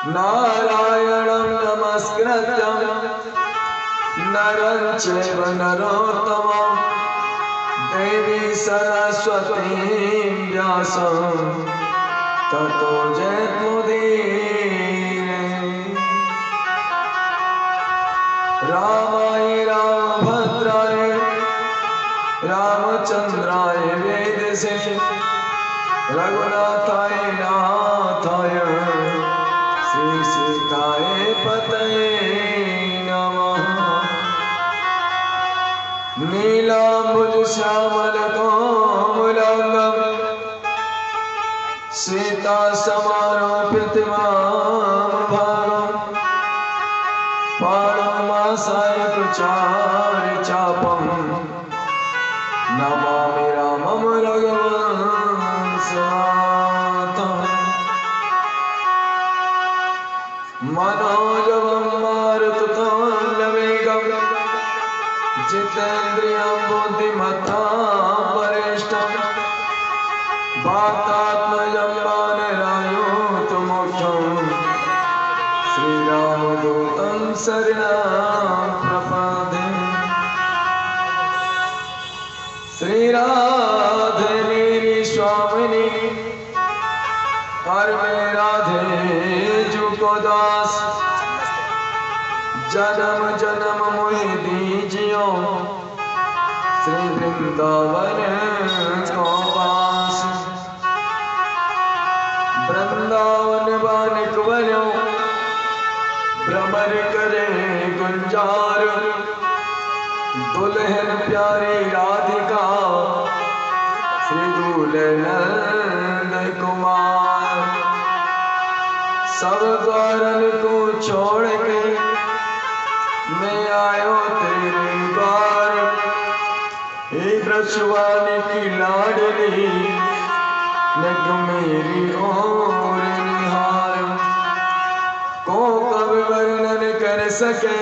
नारायणं नमस्कृत्यं नरं चैव नरोत्तमं देवी सरस्वतीं व्यासं ततो जयमुदीरये। रामाय रामभद्राय रामचंद्राय वेदसे रघुनाथाय नाथाय श्री सीताय पतये नमः। नीलांबुज श्यामल कोमलांगं सीता समारोपित भागं पाणमासायकुचार चापं नमामि रामं रघुवंशनाथं। मनोजवं मारुततुल्यवेगं जितेन्द्रियं बुद्धिमतां वरिष्ठं वातात्मजं वानरायूथमुख्यं श्रीरामदूतं शरणं प्रपद्ये। श्री राधे मेरी स्वामिनी हर में राधे जुको दास जन्म जन्म मोहि दीजियो श्री वृंदावन को वास। वृंदावन बानिक बनो भ्रमर करे गुंजार दुल्हन प्यारी राधिका श्री दूल्हन कुमार। सब द्वारन को छोड़ के मैं आयो तेरे द्वार। हे ब्रजवानी की लाडली नग मेरी ओर निहार। को कवि वर्णन कर सके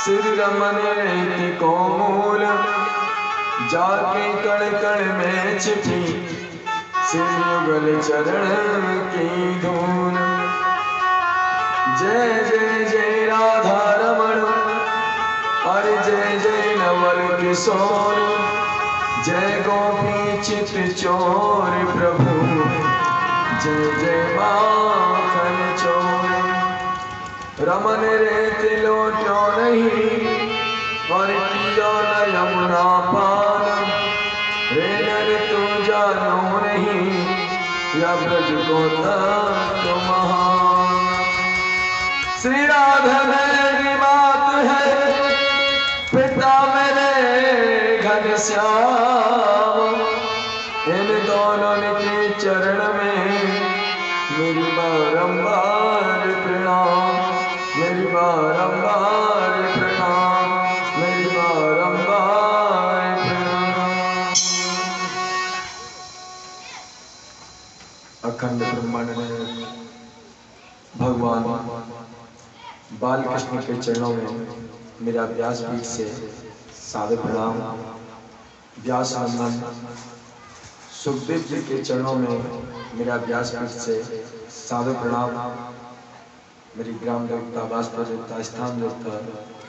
श्री रमन रीति को मूल। जाके कण कण में छिपी श्री युगल चरण की धूल। जय जय जय राधा रमण हरि जय जय नवल किशोर। जय गोपी चित चोर प्रभु जय जय माखन चोर। रमन रे तिलोट्यो नहीं और पियो न यमुना पान। रे नर तू जानो नहीं या ब्रज को तत्व महान। श्री राधा मेरी मात है पिता मेरे घनश्याम। इन दोनों के चरण में मेरी बारंबार प्रणाम। मेरी बारंबार प्रणाम। मेरी बारंबार प्रणाम। अखंड ब्रह्मांड में भगवान बाल कृष्ण के चरणों में मेरा व्यासपीठ से सादर प्रणाम। व्यास नंदन सुखदेव जी के चरणों में मेरा व्यासपीठ से सादर प्रणाम। मेरी ग्राम देवता वास्तव देवता स्थान देवता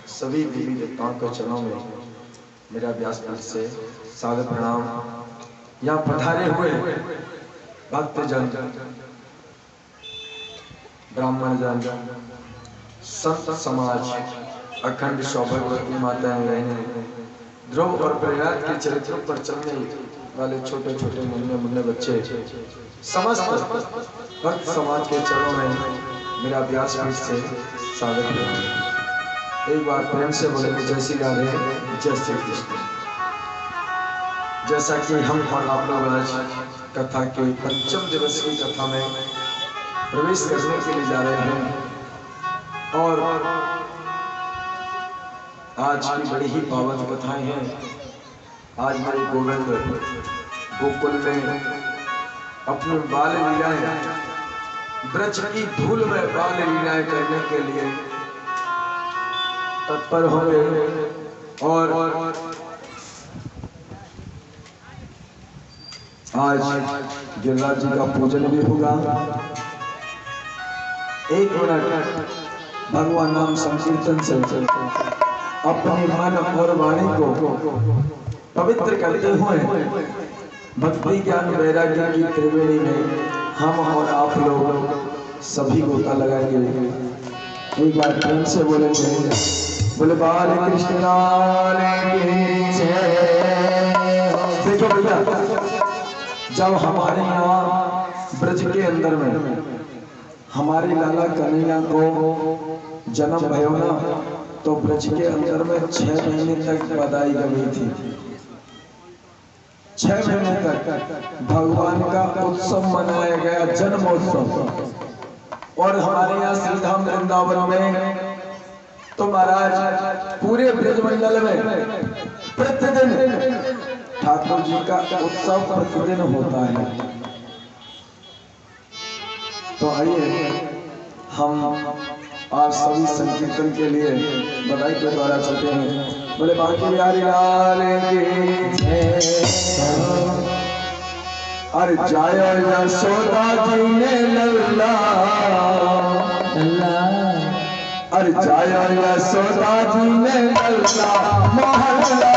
सभी देवी देवताओं के चरणों में मेरा व्यासपीठ से सादर प्रणाम। यहाँ पधारे हुए भक्तजन ब्राह्मण जन संत समाज अखंड सौभाग्यवती माताएं बहनें ध्रुव और प्रयाग के चरित्रों पर चलने वाले छोटे छोटे मुन्ने मुन्ने बच्चे समस्त भक्त समाज के चरणों में मेरा व्यासपीठ से स्वागत है। एक बार प्रेम से बोले जय श्री राधे जय श्री कृष्ण। जैसा कि हम और आप लोग आज कथा के पंचम दिवस की कथा में प्रवेश करने के लिए जा रहे हैं और आज की बड़ी ही पावन कथाएं हैं। आज मेरे गोविंद गोकुल में अपनी बाल लीलाएं ब्रज की धूल में बाल लीलाएं करने के लिए तत्पर होंगे और आज गिरिराज जी का पूजन भी होगा। एक मिनट भगवान नाम संकीर्तन से अपने मन और वाणी को पवित्र करते हुए भक्ति ज्ञान वैराग्य की त्रिवेणी में हम और आप लोग सभी गोता लगाएंगे। एक बार प्रेम से बोलेंगे, बोले बाल कृष्ण लाल की जय। देखो भैया, जब हमारे यहाँ ब्रज के अंदर में हमारे लाला कन्हैया को जन्म भयो ना, तो ब्रज के अंदर में 6 महीने तक बधाई गई थी। 6 महीने तक भगवान का उत्सव मनाया गया, जन्मोत्सव। और हमारे यहाँ श्रीधाम वृंदावन में तो महाराज पूरे ब्रजमंडल में प्रतिदिन ठाकुर जी का उत्सव प्रतिदिन होता है। तो आइए हम आप सभी संकीर्तन के लिए बधाई के द्वारा चलते हैं। बोले बांके बिहारी लाल की जय। अरे जाया यशोदा जी ने लल्ला, अरे जाया यशोदा जी ने लल्ला मोहल्ला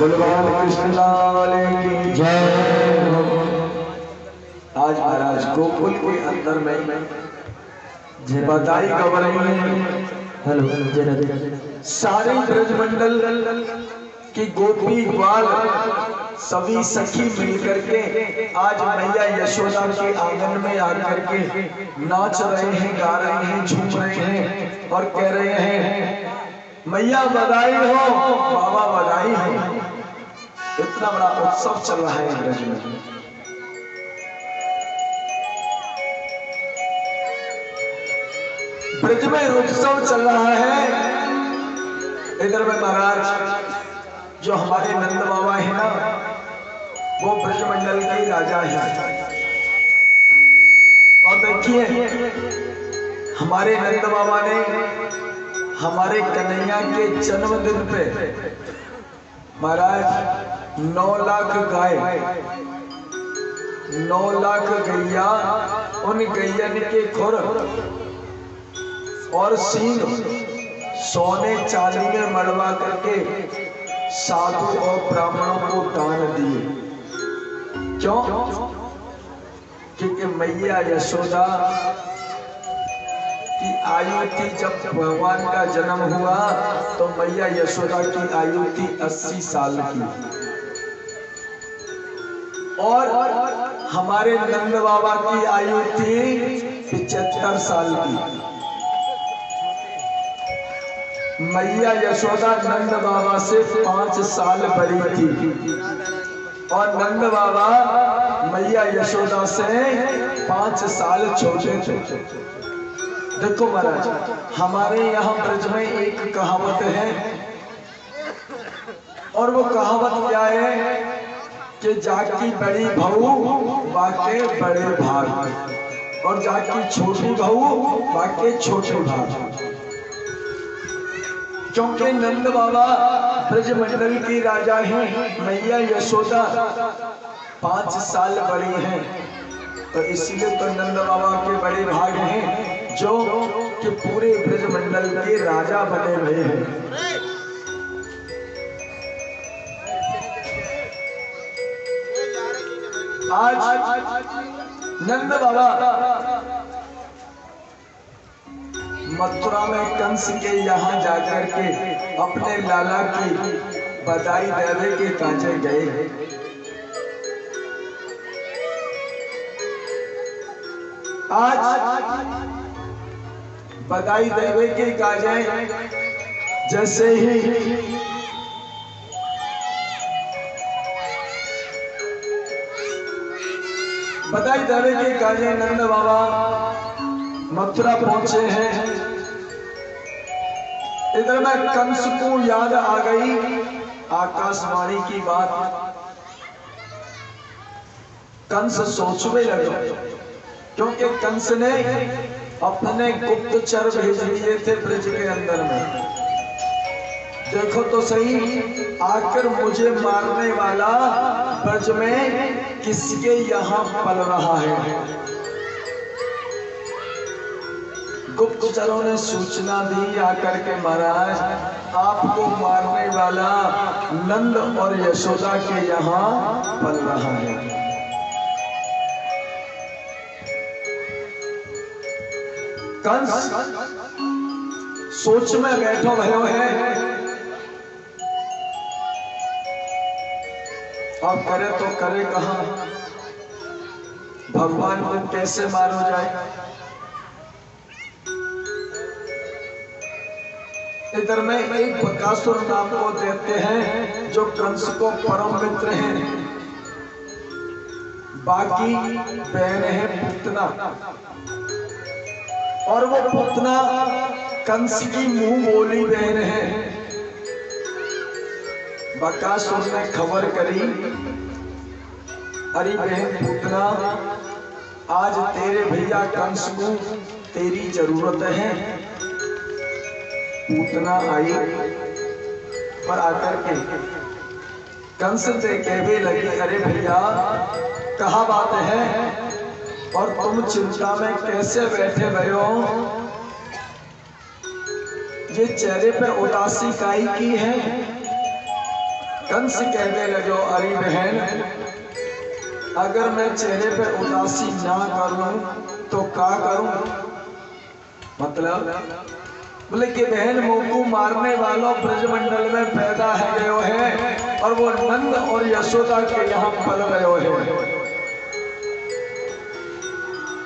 बलवान कृष्णलाल की जय। आज महाराज गोकुल के अंदर में बधाई गवा रही है। हेलो, सारे ब्रजमंडल की गोपी ग्वाल सभी सखी मिलकर के आज मैया यशोदा के आंगन में आकर के नाच रहे हैं, गा रहे हैं, झूम रहे हैं और कह रहे हैं मैया बधाई हो, बाबा बधाई हो। इतना बड़ा उत्सव चल रहा है ब्रज में। ब्रज में उत्सव चल रहा है। इधर में महाराज जो हमारे नंद बाबा है ना, वो ब्रजमंडल के राजा है। और देखिए हमारे नंद बाबा ने हमारे कन्हैया के जन्मदिन पे महाराज 9 लाख गाय, 9 लाख गैया, उन गैयन के खुर और सींग सोने चांदी में मड़वा करके साधु और ब्राह्मणों को दान दिए। क्यों? क्योंकि मैया यशोदा की आयु थी, जब भगवान का जन्म हुआ तो मैया यशोदा की आयु थी 80 साल की, और हमारे नंद बाबा की आयु थी 75 साल की। मैया यशोदा नंद बाबा से 5 साल बड़ी थी और नंद बाबा मैया यशोदा से 5 साल छोटे थे। देखो महाराज, हमारे यहाँ ब्रज में एक कहावत है और वो कहावत क्या है कि जाकी बड़ी बहू बाके बड़े भाग और जाकी छोटी बहू बाके छोटे भाग। क्योंकि नंद बाबा ब्रजमंडल की राजा हैं, मैया यशोदा 5 साल बड़ी हैं, तो इसलिए तो नंद बाबा के बड़े भाग हैं जो कि पूरे ब्रजमंडल के राजा बने हुए हैं। आज नंद बाबा मथुरा में कंस के यहाँ जाकर के अपने लाला की बधाई देवे के काजे गए। आज बधाई देवे के काजे जैसे ही बधाई देवे के काजे नंद बाबा मथुरा पहुंचे हैं। इधर में कंस को याद आ गई आकाशवाणी की बात। कंस सोचने लगे, क्योंकि कंस ने अपने गुप्तचर भेज दिए थे ब्रज के अंदर में। देखो तो सही, आकर मुझे मारने वाला ब्रज में किसके यहाँ पल रहा है। गुप्तचरों ने सूचना दी आकर के, महाराज आपको मारने वाला नंद और यशोदा के यहाँ पल रहा है। कंस सोच में बैठो भयो है, अब करे तो करे कहां, भगवान को कैसे मारो जाए। इधर में एक बकासुर नाम को देते हैं जो कंस को परम मित्र है, बाकी बहन है पुतना, और वो पुतना कंस की मुंह बोली बहन है। बकासुर ने खबर करी, अरे बहन पुतना, आज तेरे भैया कंस को तेरी जरूरत है। पूतना आई पर आकर के कंस से कहने लगी, अरे भैया कहा बात है और तुम चिंता में कैसे बैठे भय हो, ये चेहरे पे उदासी काई की है। कंस कहने लगे, अरे बहन अगर मैं चेहरे पे उदासी ना करूं तो क्या करूं। मतलब बोले कि बहन मोकू मारने वालों ब्रजमंडल में पैदा है गयो है और वो नंद और यशोदा के यहाँ पल गयो है,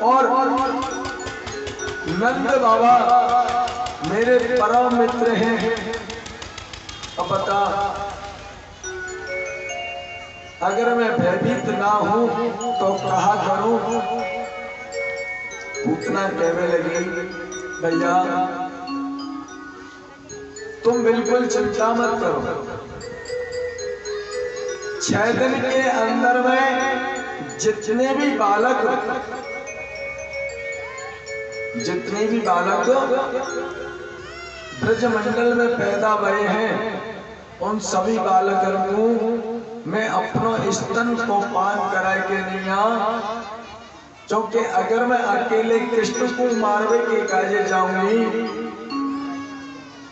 और नंद बाबा मेरे परम मित्र हैं। अब बता, अगर मैं भयभीत ना हूं तो कहा करूं। पूतना कहने लगी, भैया तुम बिल्कुल चिंता मत करो, 6 दिन के अंदर में जितने भी बालक ब्रजमंडल में पैदा हुए हैं, उन सभी बालकों को मैं अपनो स्तन को पान करा के नहीं आ, क्योंकि अगर मैं अकेले कृष्ण को मारवे के काजे जाऊंगी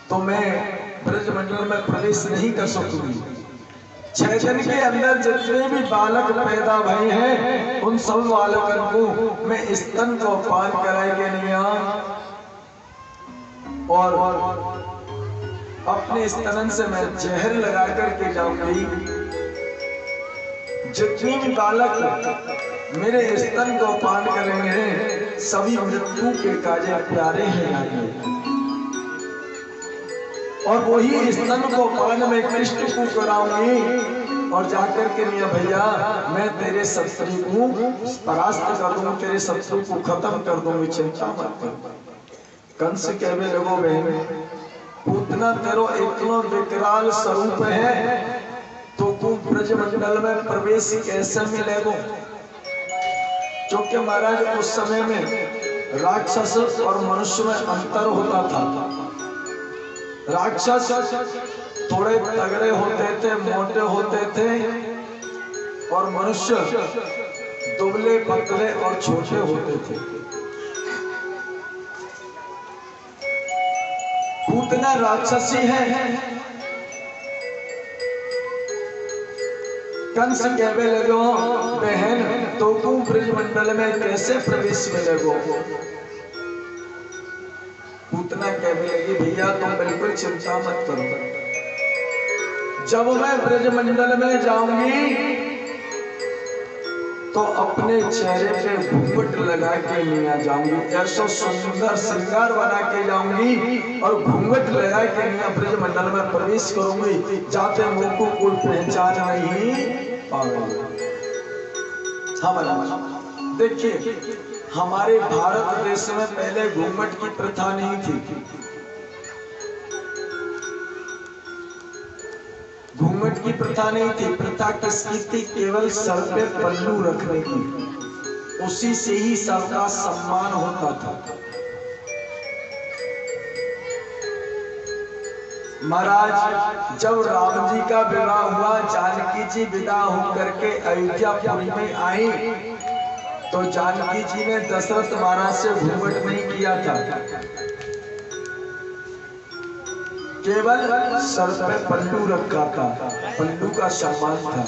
तो मैं ब्रजमंडल में प्रवेश नहीं कर सकूंगी। 6 दिन के अंदर जितने भी बालक पैदा हुए हैं उन सब बालकों को मैं स्तन को पान कराएंगे नहीं, और अपने स्तन से मैं जहर लगा करके जाऊंगी। जितने भी बालक मेरे स्तन को पान करेंगे सभी मृत्यु के काजे प्यारे हैं आगे। और वही स्तन को पान में कृष्ण को कराऊंगी और जाकर के मियां भैया मैं तेरे शत्रु को परास्त कर दूं, तेरे शत्रु को खत्म कर दूंगी, चिंता मत कर। कंस कहने लगो बहन पूतना तेरो इतना विकराल स्वरूप है तो तू ब्रजमंडल में प्रवेश कैसे मिलेगो? क्योंकि महाराज उस समय में राक्षस और मनुष्य में अंतर होता था। राक्षस थोड़े तगड़े होते थे, मोटे होते थे, और मनुष्य दुबले पतले और छोटे होते थे। पूतना राक्षसी है। कंस कहने लगो बहन तो तुम ब्रजमंडल में कैसे प्रवेश मिलेगो? पूतना कहने लगी भैया तुम बिल्कुल चिंता मत करो, जब मैं ब्रजमंडल में जाऊंगी तो अपने चेहरे पे घूंघट लगा के लिया जाऊंगी, ऐसा सुंदर श्रृंगार बना के जाऊंगी और घूंघट लगा के लिया ब्रजमंडल में प्रवेश करूंगी, जाते मुझको कोई पहचान नहीं पाएगा। हाँ देखिए हमारे भारत देश में पहले घूंघट की प्रथा नहीं थी। घूंघट की प्रथा नहीं थी। प्रथा किसकी थी? केवल सर पे पल्लू रखने की, उसी से ही सबका सम्मान होता था। महाराज जब राम जी का विवाह हुआ, जानकी जी विदा होकर के अयोध्यापुरी में आई तो जानकी जी ने दशरथ महाराज से घूंघट नहीं किया था, केवल सर पे पल्लू रखा था, पल्लू का सम्मान था।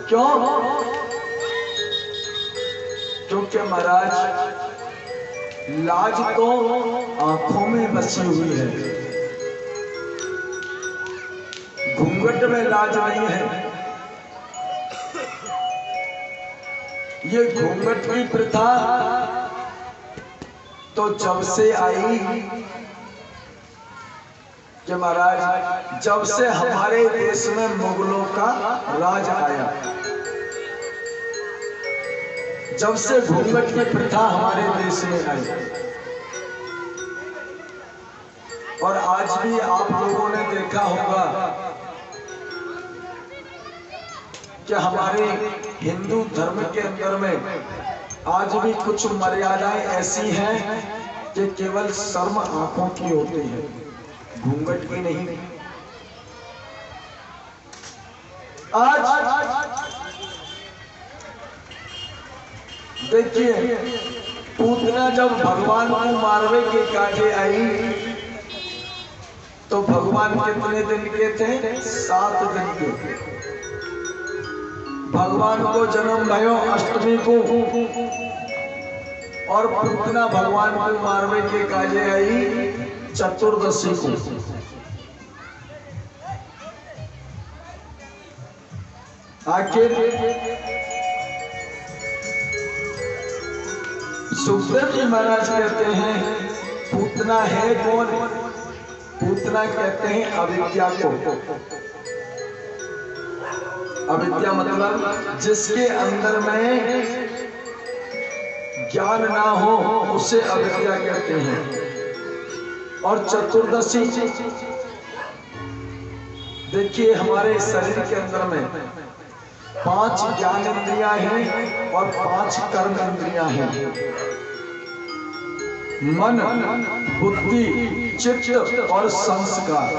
क्यों? क्योंकि महाराज लाज तो आंखों में बसी हुई है, घूंघट में लाज नहीं है। ये घूंघट की प्रथा तो जब से आई कि महाराज जब से हमारे देश में मुगलों का राज आया, जब से घूंघट की प्रथा हमारे देश में आई। और आज भी आप लोगों ने देखा होगा कि हमारे हिंदू धर्म के अंदर में आज भी कुछ मर्यादाएं ऐसी हैं कि केवल शर्म आंखों की होती है, घूंघट की नहीं। आज देखिए पूतना जब भगवान को मारने के काजे आई तो भगवान कितने दिन के थे? 7 दिन के। भगवान को जन्म भयो अष्टमी को और पूतना भगवान को मारने के काजे आई चतुर्दशी को। आखिर सुखदेव जी महाराज कहते हैं पूतना है कौन? पूतना कहते हैं अविद्या को। अविद्या मतलब जिसके अंदर में ज्ञान ना हो उसे अविद्या कहते हैं। और चतुर्दशी देखिए हमारे शरीर के अंदर में 5 ज्ञान इंद्रियां हैं और 5 कर्म इंद्रियां हैं। मन, बुद्धि, चित्त और संस्कार,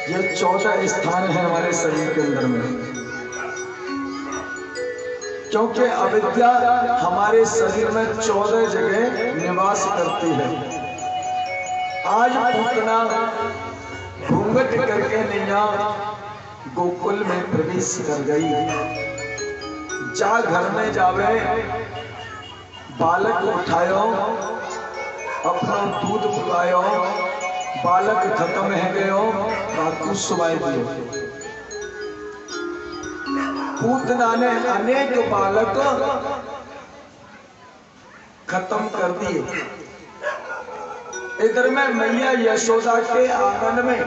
ये 14 स्थान है हमारे शरीर के अंदर में। क्योंकि अविद्या हमारे शरीर में 14 जगह निवास करती है। आज पूतना घूंघट करके नैया गोकुल में प्रवेश कर गई। जा घर में जावे, बालक उठायो, अपना दूध पिलायो, बालक खत्म है गयो, रातू सुवाई दियो। पूतना ने अनेक बालक खत्म कर दिए। इधर में मैया यशोदा के आंगन में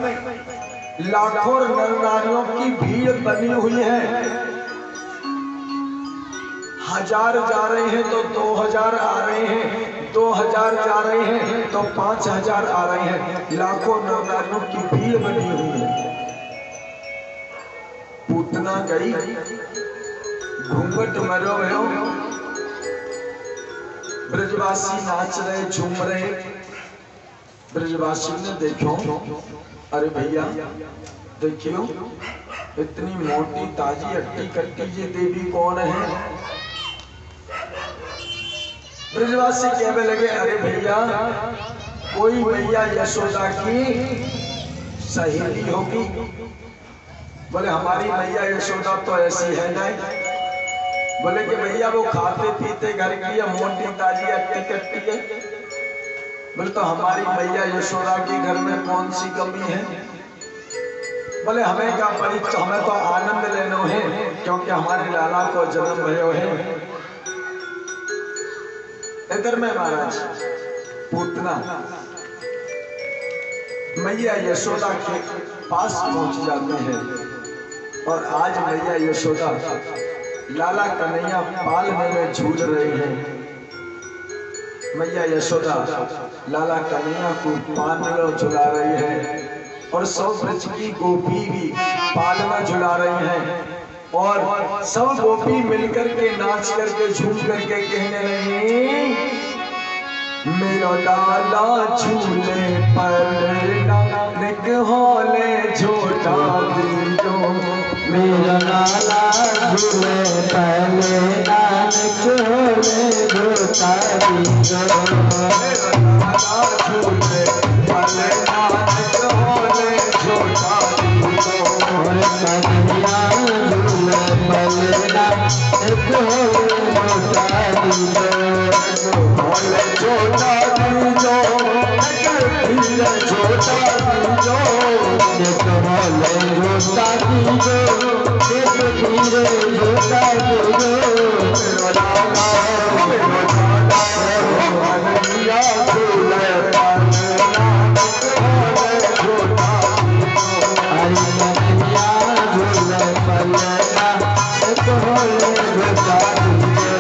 लाखों नर नारियों की भीड़ बनी हुई है। 1000 जा रहे हैं तो 2000 आ रहे हैं, 2000 जा रहे हैं तो 5000 आ रहे हैं। लाखों नर नारियों की भीड़ बनी हुई है। पूतना गई घूंघट मरो भयो, ब्रजवासी नाच रहे झूम रहे। ब्रजवासी ने देखो, अरे भैया देखियो इतनी मोटी ताजी अट्टी कट्टी ये देवी कौन है। ब्रजवासी कहने लगे, अरे भैया कोई मैया यशोदा की सहेली होगी। बोले हमारी मैया यशोदा तो ऐसी है नहीं। बोले कि भैया वो खाते पीते घर की है, मोटी ताजी अट्टी कट्टी है। बोले तो हमारी मैया यशोदा के घर में कौन सी कमी है। बोले हमें क्या परिचय, हमें तो आनंद लेना है क्योंकि हमारे लाला को जन्म भयो है। इधर में महाराज पूतना मैया यशोदा के पास पहुंच जाते हैं और आज मैया यशोदा लाला कन्हैया पालने में झूल रहे हैं। मैया यशोदा लाला कन्हैया को पालना झुला रही है और 100 ब्रज की गोपी भी पालना झुला रही हैं और सब गोपी मिलकर के नाच करके झूम करके कहने लगी, मेरा लाला झूले पर नानक होले झोटा दीजो। मेरा लाला झूले पहले नानक होले झोटा दीजो। मेरा लाला झूले पहले नानक होले झोटा दीजो। कन्हैया झूले पहले नानक होले झोटा दीजो। होले झोटा दीजो, झोटा दीजो। एक होले झोटा दीजो, एक धीरे झोटा दीजो। मेरा लाला कन्हैया झूले पहले नानक होले झोटा दीजो। हरि कन्हैया झूले पहले नानक होले झोटा दीजो।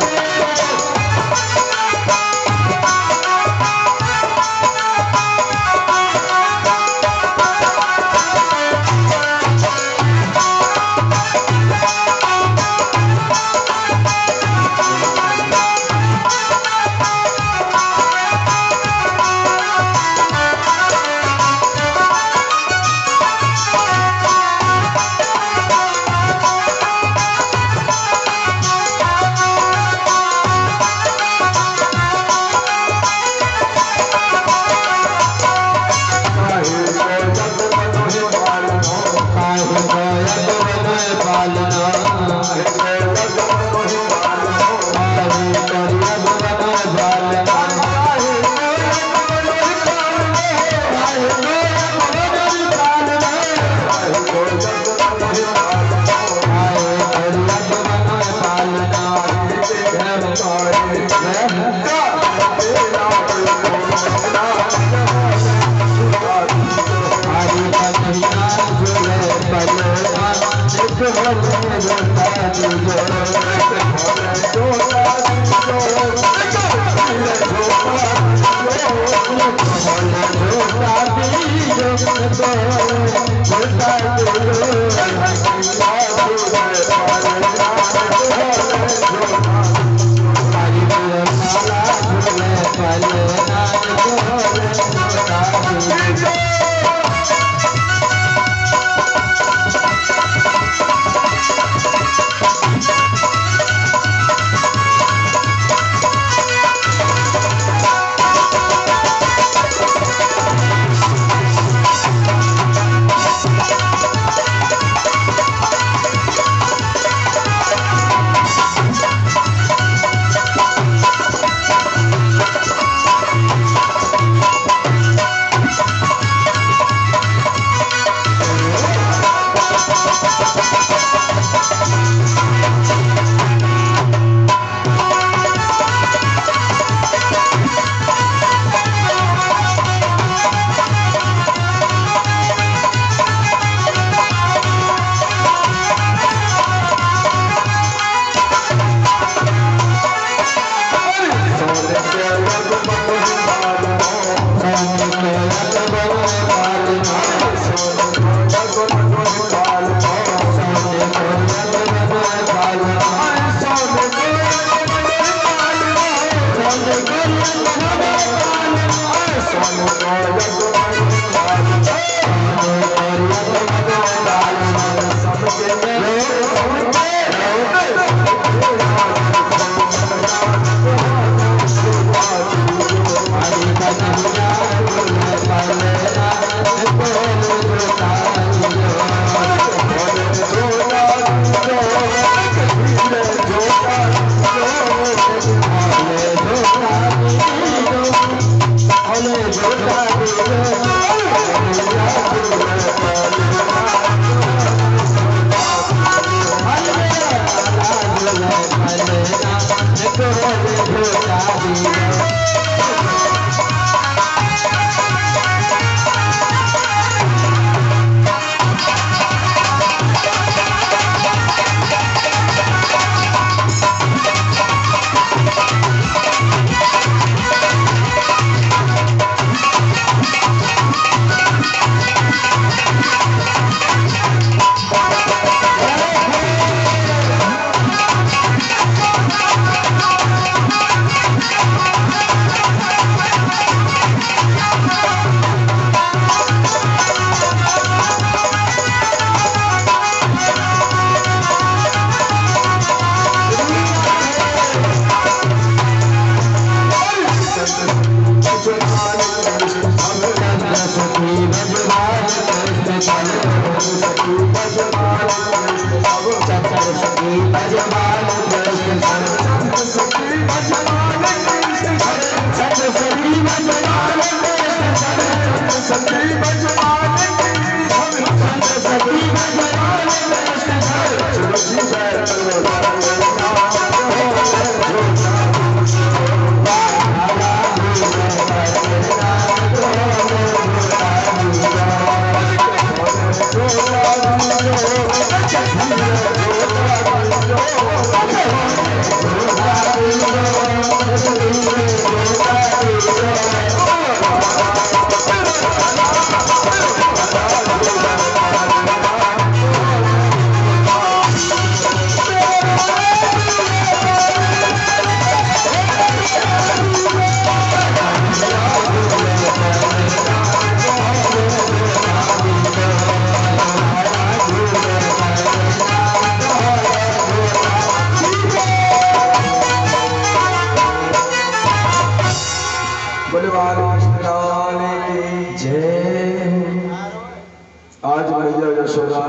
आज मैया यशोदा,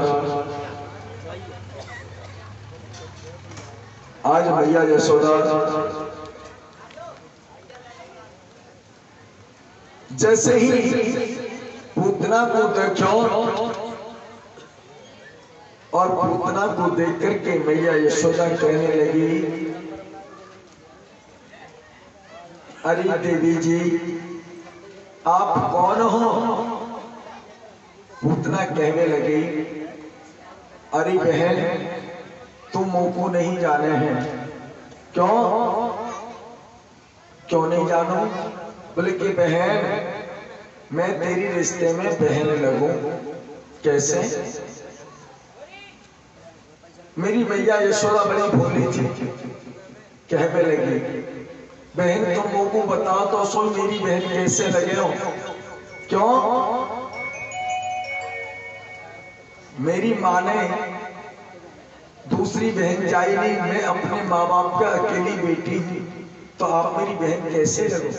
आज मैया यशोदा जैसे ही पूतना को देखो और पूतना को देख करके मैया यशोदा कहने लगी, अरे देवी जी आप कौन हो? पूतना कहने लगी, अरे बहन तुम मुझको नहीं जाने हैं। क्यों क्यों नहीं जानो? बोले कि बहन मैं तेरी रिश्ते में बहन लगूं। कैसे? मेरी मैया यशोदा बड़ी भोली थी, कहने लगी, बहन तुम मुझको बताओ तो सो मेरी बहन कैसे लगे हो? क्यों? मेरी माँ ने दूसरी बहन जाई नहीं, मैं अपने माँ बाप का अकेली बेटी हूँ, तो आप मेरी बहन कैसे लगो?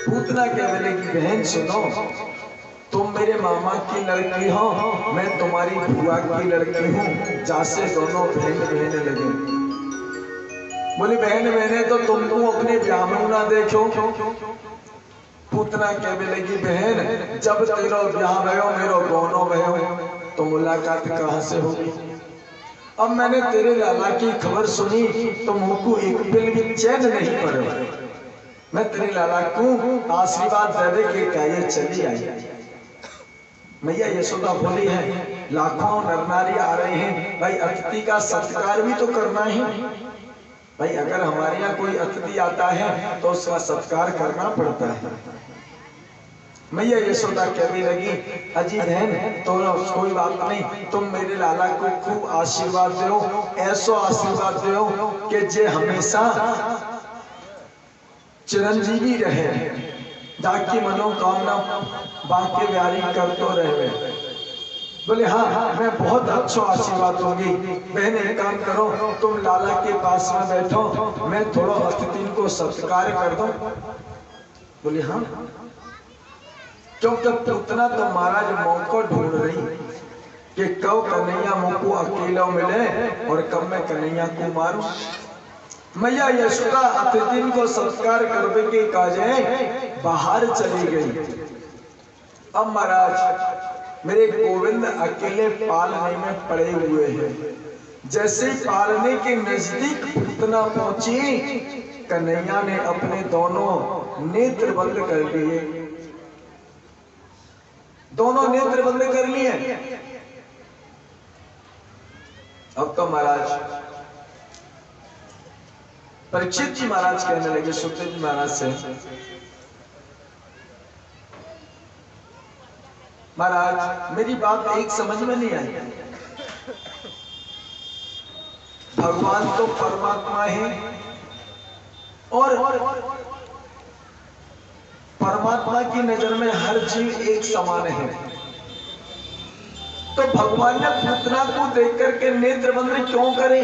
पूतना कहने लगी, बहन सुनो, तुम मेरे मामा की लड़की हो, मैं तुम्हारी बुआ की लड़की हूँ, जैसे दोनों बहन बहन लगे। बोली बहन मैंने तो तुमको अपने ब्याह में ना देखो। पूतना कहने लगी, बहन जब तेरा ब्याह भयो मेरो गोनो भयो तो मुलाकात कहाँ से होगी? अब मैंने तेरे लाला की खबर सुनी तो मुझको एक पल भी चैन नहीं पड़े। मैं तेरे लाला को आशीर्वाद दे दे के क्या ये चली आई। मैया यशोदा बोली है, लाखों नर नारी आ रहे हैं, भाई अतिथि का सत्कार भी तो करना है। भाई अगर हमारे यहाँ कोई अतिथि आता है तो उसका सत्कार करना पड़ता है। मैया यशोदा कहने लगी, अजी बहन तो कोई बात नहीं, तुम मेरे लाला को खूब आशीर्वाद दो, ऐसा आशीर्वाद दो कि जे हमेशा चिरंजीवी रहे, जाकी मनोकामना बाकी व्यारी करतो रहे। बोले हाँ मैं बहुत अच्छा आशीर्वाद दूंगी। बहन एक काम करो, तुम लाला के पास में बैठो, मैं थोड़ा अतिथि को सत्कार कर दूं। बोले हाँ, क्योंकि पूतना तो महाराज मौको ढूंढ रही कि कब कन्हैया मुझको अकेला मिले और कब मैं कन्हैया को मारूं। मैया यशोदा अतिथि को सत्कार करने के काजे बाहर चली गई। अब महाराज मेरे गोविंद अकेले पालने में पड़े हुए हैं। जैसे पालने के नजदीक पूतना पहुंची, कन्हैया ने अपने दोनों नेत्र बंद कर लिए। दोनों नेत्र बंद कर लिए। अब तो महाराज परीक्षित जी महाराज कहने लगे सुखदेव जी महाराज से, महाराज मेरी बात एक समझ में नहीं आई। भगवान तो परमात्मा है और परमात्मा की नजर में हर जीव एक समान है। तो भगवान ने पूतना को देख करके नेत्र बंद क्यों करे?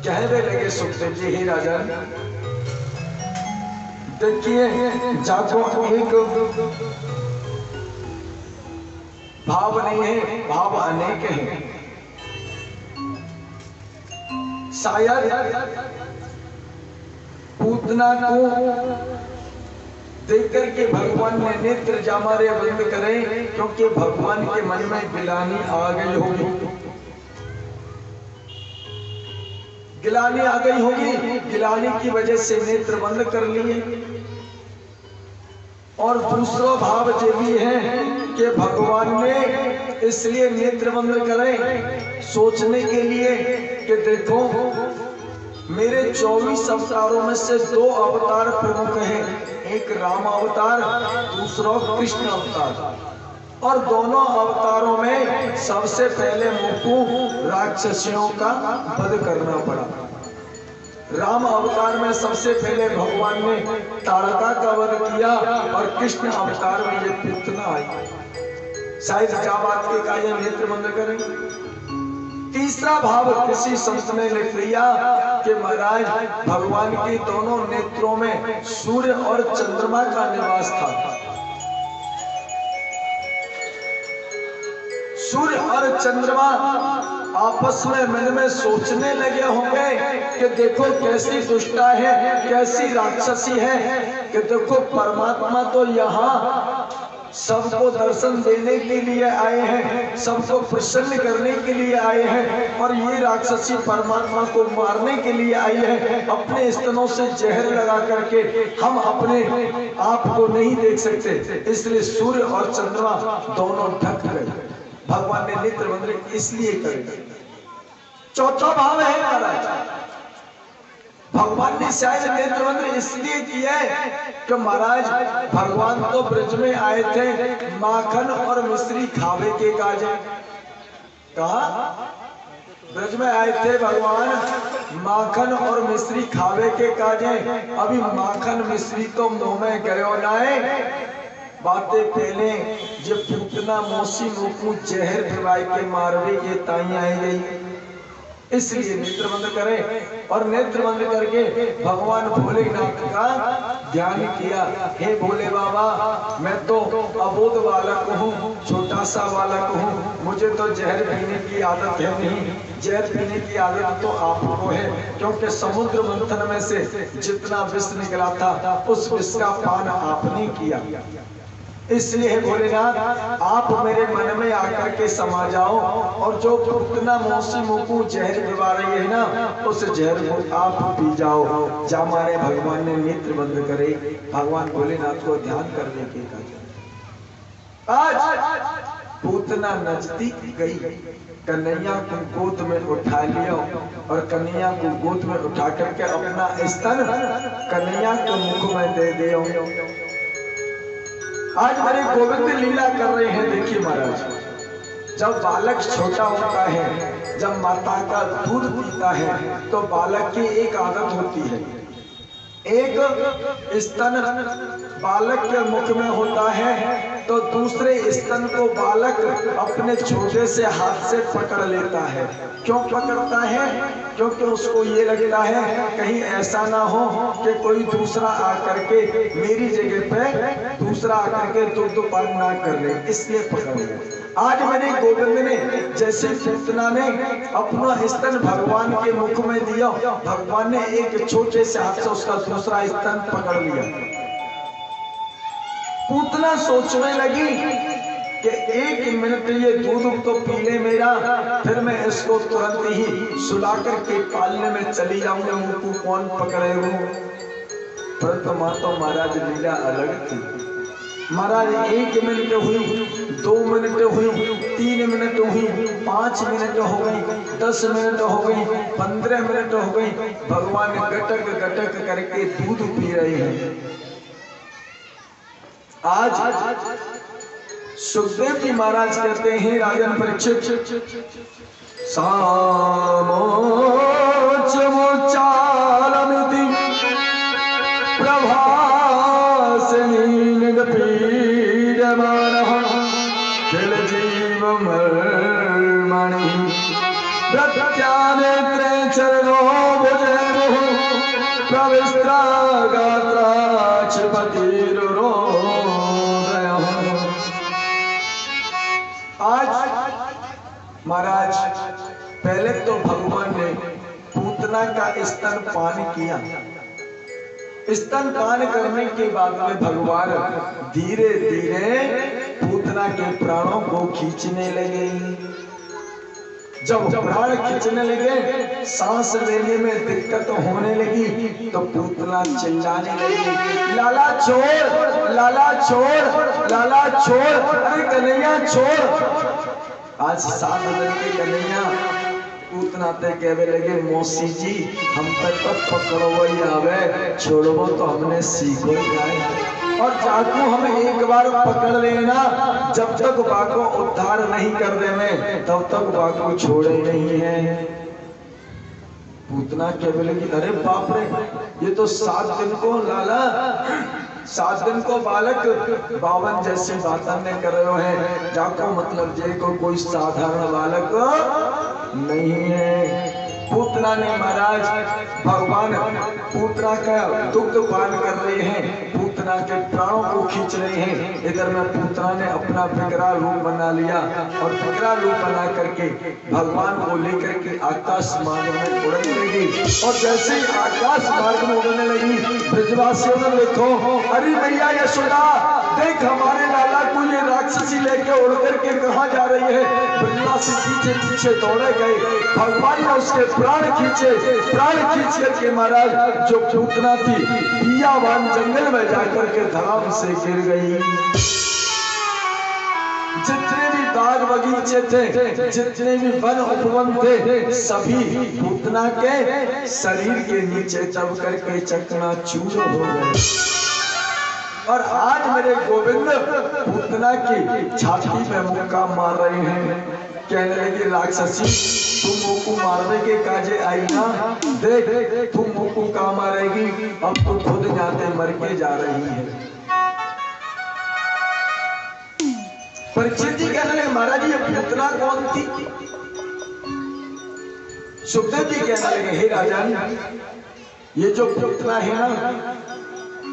कहने लगे सुखदेव जी, हे राजा देखिए, जाको एक भाव नहीं है, भाव अनेक है। शायद पूतना को देख करके भगवान ने नेत्र जामारे बंद करे, क्योंकि भगवान के मन में गिलानी आ गई होगी। गिलानी आ गई होगी, गिलानी की वजह से नेत्र बंद कर लिए। और दूसरा भाव ये भी है कि भगवान ने इसलिए नेत्र बंद करे सोचने के लिए कि देखो मेरे 24 अवतारों में से 2 अवतार प्रमुख हैं, एक राम अवतार, दूसरा कृष्ण अवतार। और दोनों अवतारों में सबसे पहले मुझको राक्षसियों का वध करना पड़ा। राम अवतार में सबसे पहले भगवान ने ताड़का का वध किया और कृष्ण अवतार में ये पूतना आई। शायद क्या बात के का यह नेत्र बंद करें। तीसरा भाव किसी संत ने लिख लिया कि महाराज भगवान के दोनों नेत्रों में सूर्य और चंद्रमा का निवास था। सूर्य और चंद्रमा आपस में मन में सोचने लगे होंगे कि देखो कैसी दुष्टा है, कैसी राक्षसी है, कि देखो परमात्मा तो यहाँ सबको दर्शन देने के लिए आए हैं, सबको प्रसन्न करने के लिए आए हैं, और ये राक्षसी परमात्मा को मारने के लिए आई है। अपने स्तनों से जहर लगा करके हम अपने आप को नहीं देख सकते, इसलिए सूर्य और चंद्रमा दोनों ढक गए। भगवान ने नेत्र बंद इसलिए करे। चौथा भाव है महाराज, भगवान ने शायद नेत्र बंद इसलिए किया है कि महाराज भगवान तो ब्रज में आए थे माखन और मिश्री खावे के काजे। कहा ब्रज में आए थे भगवान माखन और मिश्री खावे के काजे। अभी माखन मिश्री तो मुंह में गयो नाए, बातें पहले जब पूतना मौसी मुकू जहर पिवाई के मारवे ये ताई आई गई, इसलिए नेत्र बंद करें। और नेत्र बंद करके भगवान भोलेनाथ का ध्यान किया। हे भोले बाबा, मैं तो अबोध बालक हूँ, छोटा सा बालक हूँ, मुझे तो जहर पीने की आदत है नहीं। जहर पीने की आदत तो आपको है, क्योंकि समुद्र मंथन में से जितना विष निकला था उस विष का पान आपने किया। इसलिए भोलेनाथ आप मेरे मन में आकर के समा जाओ, और जो पूतना मौसी मुकू जहर पिवा रही है ना, उस जहर को आप पी जाओ। जामारे भगवान ने नेत्र बंद करे, भगवान भोलेनाथ को ध्यान करने के कहा। आज पूतना नजदीक गई, कन्हैया को गोद में उठा लिया और कन्हैया को गोद में उठा करके अपना स्तन कन्हैया के मुख में दे दिया। आज मेरे गोविंद लीला कर रहे हैं। देखिए महाराज, जब बालक छोटा होता है, जब माता का दूध पीता है, तो बालक की एक आदत होती है, एक स्तन बालक के मुख में होता है तो दूसरे स्तन को बालक अपने छोटे से हाथ से पकड़ लेता है। क्यों पकड़ता है? क्योंकि उसको ये लगता है कहीं ऐसा ना हो कि कोई दूसरा आकर के मेरी जगह पे दूसरा आकर के दुग्ध पान ना कर ले, इसलिए पकड़ ले। आज मेरे गोविंद ने जैसे पूतना ने अपना स्तन भगवान के मुख में दिया, भगवान ने एक छोटे से हाथ से उसका दूसरा स्तन पकड़ लिया। पूतना सोचने लगी कि 1 मिनट ये दूध तो पी ले मेरा, फिर मैं इसको तुरंत ही सुला करके पालने में चली जाऊंगा, मुझको कौन पकड़े हूँ। परंतु मातो महाराज लीला अलग थी। महाराज 1 मिनट हुई, 2 मिनट हुई, 3 मिनट हुई, 5 मिनट हो गई, 10 मिनट हो गई, 15 मिनट हो गई, भगवान गटक गटक करके दूध पी रहे हैं। आज सुखदेव जी महाराज कहते हैं राजन परीक्षित, सामोचमुच्चारमिति प्रभासमीनगपीडमानः किल जीवमर्मणि प्रत्यानेत्रे चरणो भुजैमुः प्रविष्टा गात्राक्षपतिरुरोदयः। आज महाराज पहले तो भगवान ने पूतना का स्तन पान किया। स्तन पान करने के बाद में भगवान धीरे धीरे पूतना के प्राणों को खींचने लगे। जब प्राण खींचने लगे, सांस लेने में दिक्कत होने लगी, तो पूतना चिल्लाने लगी, लाला छोड़, लाला छोड़, लाला छोड़, अरे कन्हैया छोड़। आज 7 दिन के कन्हैया पूतना ते कहने लगे, मौसी जी हम तक तो पकड़ो वही आवे, छोड़ो तो हमने सीखो जाए। और चाकू हम एक बार पकड़ लेना, जब तक बाको उद्धार नहीं कर दे में तब तक बाको छोड़े नहीं है। पूतना कहने लगी, अरे बाप रे, ये तो 7 दिन को लाला, 7 दिन को बालक 52 जैसी बातें ने कर रहे हैं। जाको मतलब जे को कोई साधारण बालक नहीं है। पूतना ने महाराज भगवान पूतना का दुग्ध पान कर रहे हैं, पूतना के प्राणों को खींच रहे हैं। इधर में पूतना ने अपना विकराल रूप बना लिया और विकराल रूप बना करके भगवान को लेकर के आकाश मार्ग में उड़ने लगी। और जैसे ही आकाश मार्ग में उड़ने लगी, ब्रजवासियों ने देखो, अरे भैया यशोदा देख हमारे लाला को ये राक्षसी लेके उड़ करके कहाँ जा रही है। ब्रजवासी पीछे पीछे दौड़े गए, भगवान ने उसके प्राण खींचे। प्राण खींच करके महाराज जो पूतना थी पियावान जंगल में जाकर के धड़ाम से गिर गई। जितने भी बाग बगीचे थे, जितने भी वन उपवन थे, सभी पूतना के शरीर के नीचे दब करके चकनाचूर हो गए। और आज मेरे गोविंद पूतना की छाती में मुक्का मार रहे हैं। कहने लगे, राक्षसी तुम मुक्कू मारने के काजे आई ना, देख तुम मुक्कू का मारेगी, अब तो खुद जाते मर के जा रही है। परीक्षित जी कहने लगे, महाराज ये पूतना कौन थी? सुखदेव जी कहने लगे, हे राजन, ये जो पूतना है ना,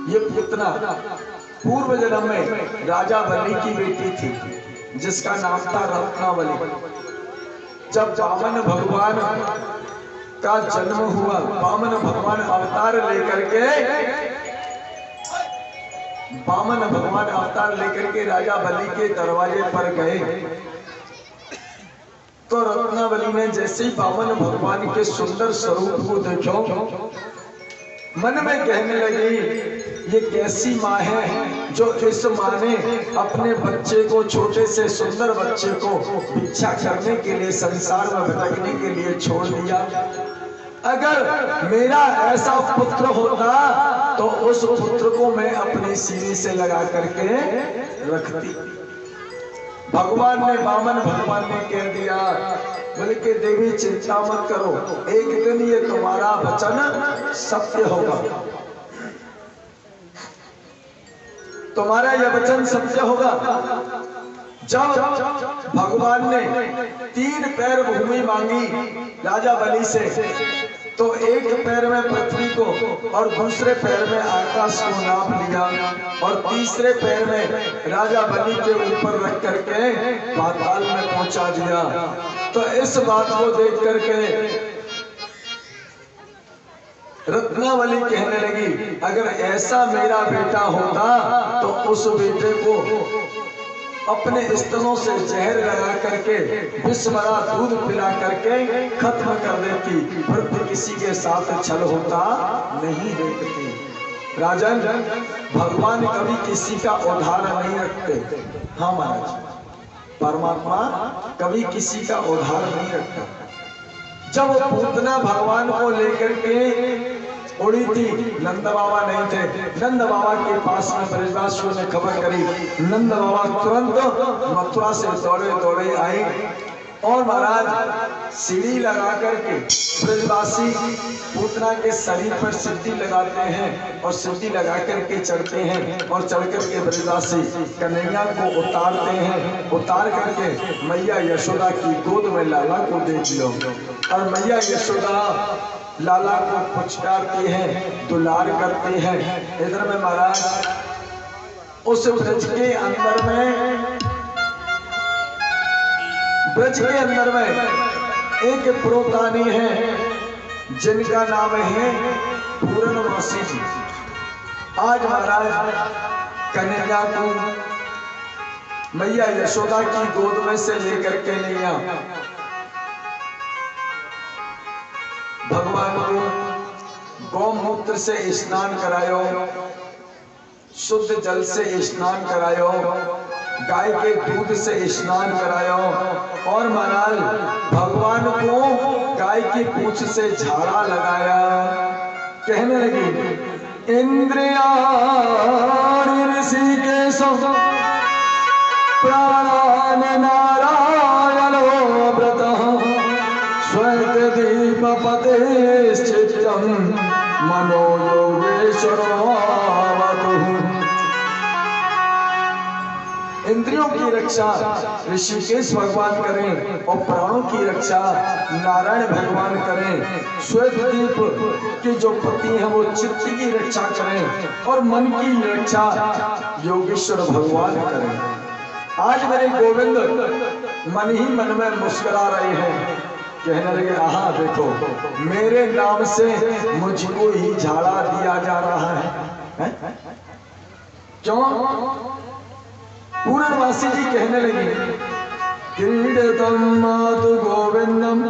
ये पूतना पूर्व जन्म में राजा बलि की बेटी थी, जिसका नाम था रत्नावली। जब वामन भगवान का जन्म हुआ, वामन भगवान अवतार लेकर के राजा बलि के दरवाजे पर गए, तो रत्नावली ने जैसे ही वामन भगवान के सुंदर स्वरूप को देखो, मन में कहने लगी, ये कैसी माँ है जो इस माँ ने अपने बच्चे को, छोटे से सुंदर बच्चे को भिक्षा करने के लिए, संसार में भटकने के लिए छोड़ दिया। अगर मेरा ऐसा पुत्र होता तो उस पुत्र को मैं अपने सीने से लगा करके रखती। भगवान ने, वामन भगवान ने कह दिया, बोले कि देवी चिंता मत करो, एक दिन ये तुम्हारा वचन सत्य होगा, तुम्हारा यह वचन सत्य होगा। जब भगवान ने 3 पैर भूमि मांगी राजा बलि से, तो एक पैर में पृथ्वी को और दूसरे पैर में आकाश को नाप लिया और तीसरे पैर में राजा बलि के ऊपर रख करके पाताल में पहुंचा दिया। तो इस बात को देख करके रत्नावली कहने लगी, अगर ऐसा मेरा बेटा होता तो उस बेटे को अपने स्तनों से जहर लगा करके विष भरा दूध पिला करके खत्म कर देती, पर किसी के साथ छल होता नहीं देखती। राजन, भगवान कभी किसी का उधार नहीं रखते। हाँ महाराज, परमात्मा कभी किसी का उधार नहीं रखता। जब पूतना भगवान को लेकर के उड़ी थी, नंद बाबा नहीं थे। नंद बाबा के पास में ब्रजवासियों ने खबर करी। नंद बाबा तुरंत मथुरा से दौड़े दौड़े आए और महाराज सीढ़ी लगा करके ब्रजवासी पूतना के शरीर पर सीढ़ी लगाते हैं और सीढ़ी लगा करके चढ़ते हैं और चढ़ करके ब्रजवासी कन्हैया को उतारते हैं। उतार करके मैया यशोदा की गोद में लाला को दे दियो और मैया यशोदा लाला को पुचकारती हैं, दुलार करती हैं। इधर में महाराज उस ब्रज के अंदर में एक पुरोतानी है जिनका नाम है पूर्णवासी जी। आज महाराज कन्हैया को मैया यशोदा की गोद में से लेकर के लिया, भगवान को गौमूत्र से स्नान करायो, शुद्ध जल से स्नान करायो, गाय के दूध से स्नान करायो और महाराज भगवान को गाय की पूंछ से झाड़ा लगाया। कहने लगी इंद्रिया ऋषिकेश प्राण नारायण व्रत श्वेत दीप पते चित्तम मनो योगेश्वर। इंद्रियों की रक्षा ऋषिकेश भगवान करें और प्राणों की रक्षा नारायण भगवान करें। श्वेत दीप के जो पति हैं वो चित्त की रक्षा करें और मन की रक्षा योगेश्वर भगवान करें। आज मेरे गोविंद मन ही मन में मुस्कुरा रहे हैं, कहने लगे आहा देखो मेरे नाम से मुझको ही झाड़ा दिया जा रहा है? क्यों? पूर्णवासी जी कहने लगे क्रीडतम मातु गोविंदम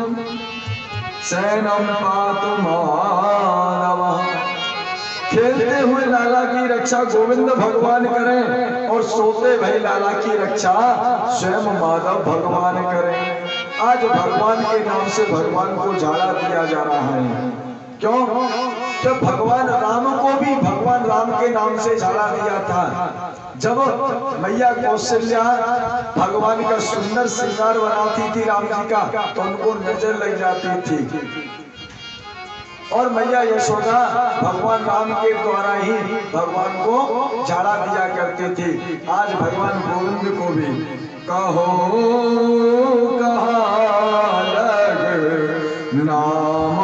सैनम पातु मानवः। खेलते हुए लाला की रक्षा गोविंद भगवान करें और सोते भई लाला की रक्षा स्वयं माधव भगवान करें। आज भगवान के नाम से भगवान को झाड़ा दिया जा रहा है। क्यों? जब भगवान राम को भी भगवान राम के नाम से झाड़ा दिया था। जब मैया कौशल्या भगवान का सुंदर श्रृंगार बनाती थी राम जी का तो उनको नजर लग जाती थी और मैया यशोदा भगवान राम के द्वारा ही भगवान को झाड़ा दिया करती थी। आज भगवान गोविंद को भी कहो कहाँ लग नाम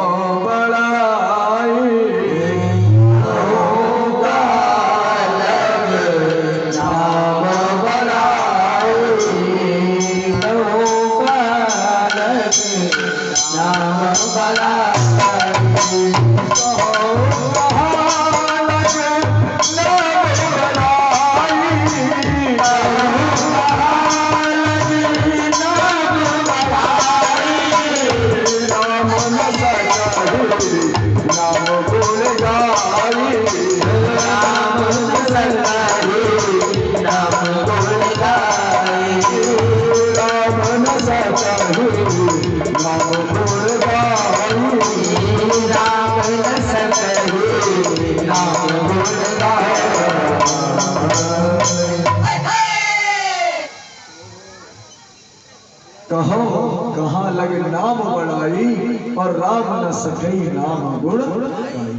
कहाँ लगे नाम बड़ाई और राम न सकई नाम गुण गाई।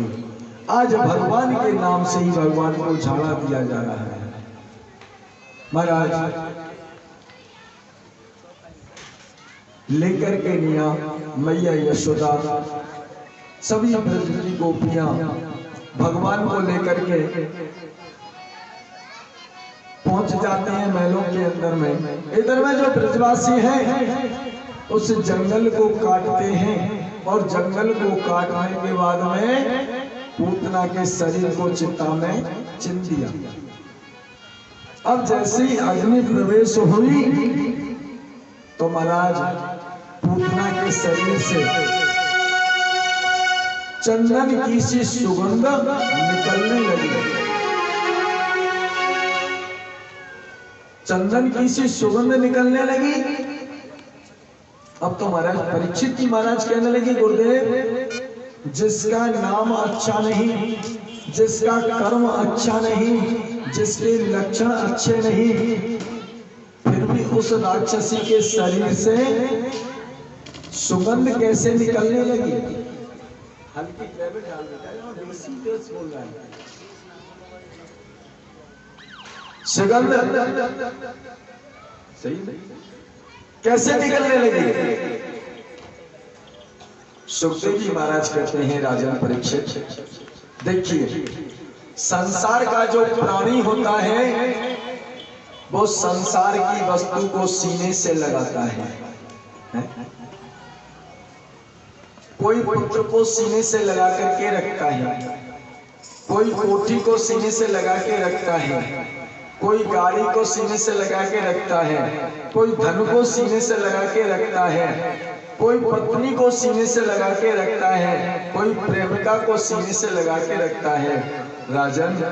आज भगवान के नाम से ही भगवान को झाड़ा दिया जा रहा है। महाराज लेकर के निया मैया यशोदा सभी ब्रज की गोपियां भगवान को लेकर के पहुंच जाते हैं महलों के अंदर में। इधर में जो ब्रजवासी हैं उस जंगल को काटते हैं और जंगल को काटने के बाद में पूतना के शरीर को चिता में चिन दिया। अब जैसे ही अग्नि प्रवेश हुई तो महाराज पूतना के शरीर से चंदन की सी सुगंध निकलने लगी। चंदन की सी सुगंध निकलने लगी। अब तो महाराज परीक्षित की महाराज कहने लगे गुरुदेव जिसका नाम अच्छा नहीं, जिसका कर्म अच्छा नहीं, जिसके लक्षण अच्छे नहीं, फिर भी उस राक्षसी के शरीर से सुगंध कैसे निकलने लगी? हल्की टैबलेट डाल देता है, देसी तेज बोल रहा है। सुगंध सही कैसे निकलने लगी? सुखदेव जी महाराज कहते हैं, राजन परीक्षित देखिए, संसार का जो प्राणी होता है वो संसार की वस्तु को सीने से लगाता है। कोई पुत्र को सीने से लगा करके रखता है, कोई कोठी को सीने से लगा के रखता है, कोई गाड़ी को सीने से लगा के रखता है, कोई धन को सीने से लगा के रखता है, कोई पत्नी को सीने से लगा के रखता है, कोई प्रेमिका को सीने से लगा के रखता है। राजन,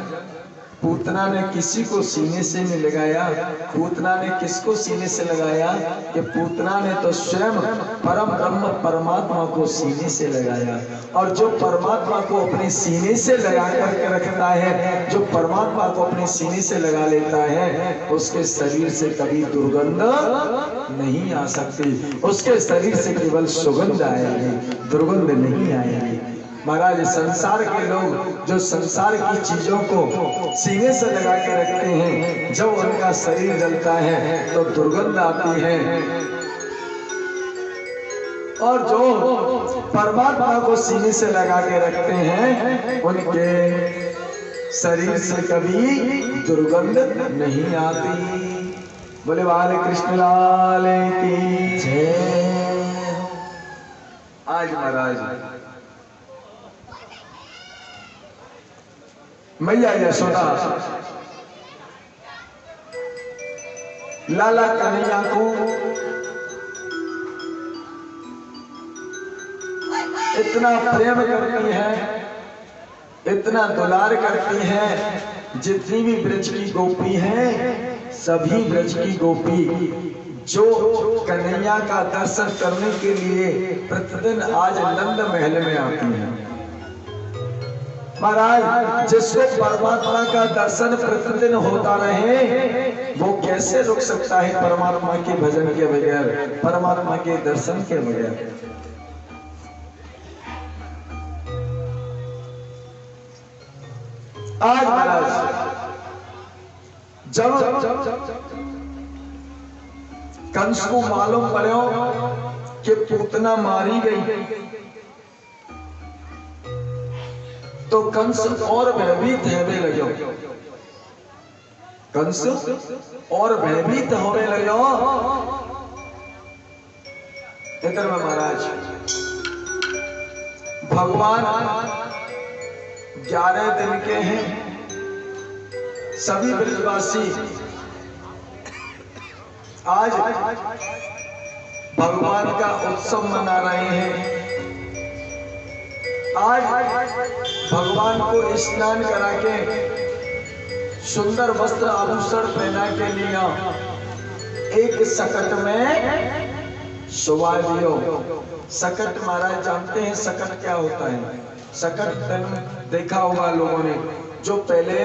पूतना ने किसी को सीने से नहीं लगाया। पूतना ने किसको सीने से लगाया? कि पूतना ने तो स्वयं परम ब्रह्म परमात्मा को सीने से लगाया। और जो परमात्मा को अपने सीने से लगा करके रखता है, जो परमात्मा को अपने सीने से लगा लेता है, उसके शरीर से कभी दुर्गंध नहीं आ सकती। उसके शरीर से केवल सुगंध आएगी, दुर्गंध नहीं आएगी। महाराज, संसार के लोग जो संसार की चीजों को सीने से लगा के रखते हैं, जब उनका शरीर जलता है तो दुर्गंध आती है। और जो परमात्मा को सीने से लगा के रखते हैं, उनके शरीर से कभी दुर्गंध नहीं आती। बोले बाल कृष्ण लाल की जय। आज महाराज मैया यशोदा लाला कन्हैया को इतना प्रेम करती है, इतना दुलार करती है। जितनी भी ब्रज की गोपी हैं, सभी ब्रज की गोपी जो कन्हैया का दर्शन करने के लिए प्रतिदिन आज नंद महल में आती हैं। महाराज, जिसको परमात्मा का दर्शन प्रतिदिन होता रहे, वो कैसे रुक सकता है परमात्मा के भजन के बगैर, परमात्मा के दर्शन के बगैर? आज महाराज जब कंस को मालूम पड़ो कि पूतना मारी गई, तो कंस और भयभीत होने लगे। कंस और भयभीत होने लगे। इधर में महाराज भगवान 11 दिन के हैं। सभी ब्रजवासी आज भगवान का उत्सव मना रहे हैं। आज भगवान को स्नान करा के सुंदर वस्त्र आभूषण पहना के लिया, एक सकट में सुवा दियो। सकट महाराज जानते हैं सकट क्या होता है? सकट देखा होगा लोगों ने, जो पहले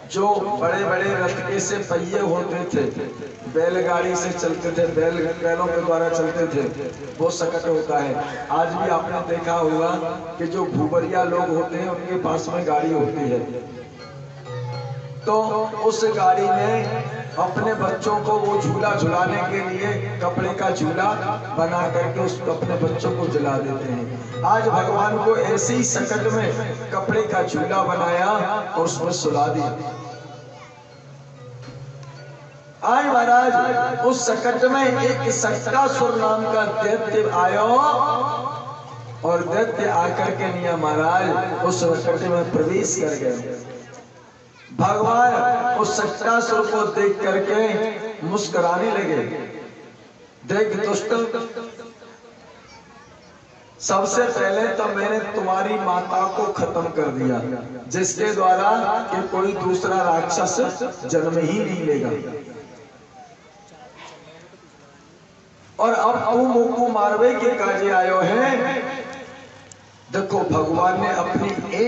जो बड़े बड़े रथ के से पहिए होते थे, बैलगाड़ी से चलते थे, बैलों के द्वारा चलते थे, वो सकट होता है। आज भी आपने देखा होगा कि जो भूबरिया लोग होते हैं उनके पास में गाड़ी होती है, तो उस गाड़ी में अपने बच्चों को वो झूला झुलाने के लिए कपड़े का झूला बना करके उस अपने बच्चों को झुला देते हैं। आज भगवान को ऐसे ही सकट में कपड़े का झूला बनाया और उसमें सुला दिया। आज महाराज उस सकट में एक सक्कासुर नाम का दैत्य आया और दैत्य आकर के निया महाराज उस सकट में प्रवेश कर गए। भगवान उस सक्कासुर को देख करके मुस्कुराने लगे। देख दुष्ट, सबसे पहले तो मैंने तुम्हारी माता को खत्म कर दिया, जिसके द्वारा कि कोई दूसरा राक्षस जन्म ही नहीं लेगा, और अब तू मुझको मारवे के काजे आयो है। देखो भगवान ने अपनी एक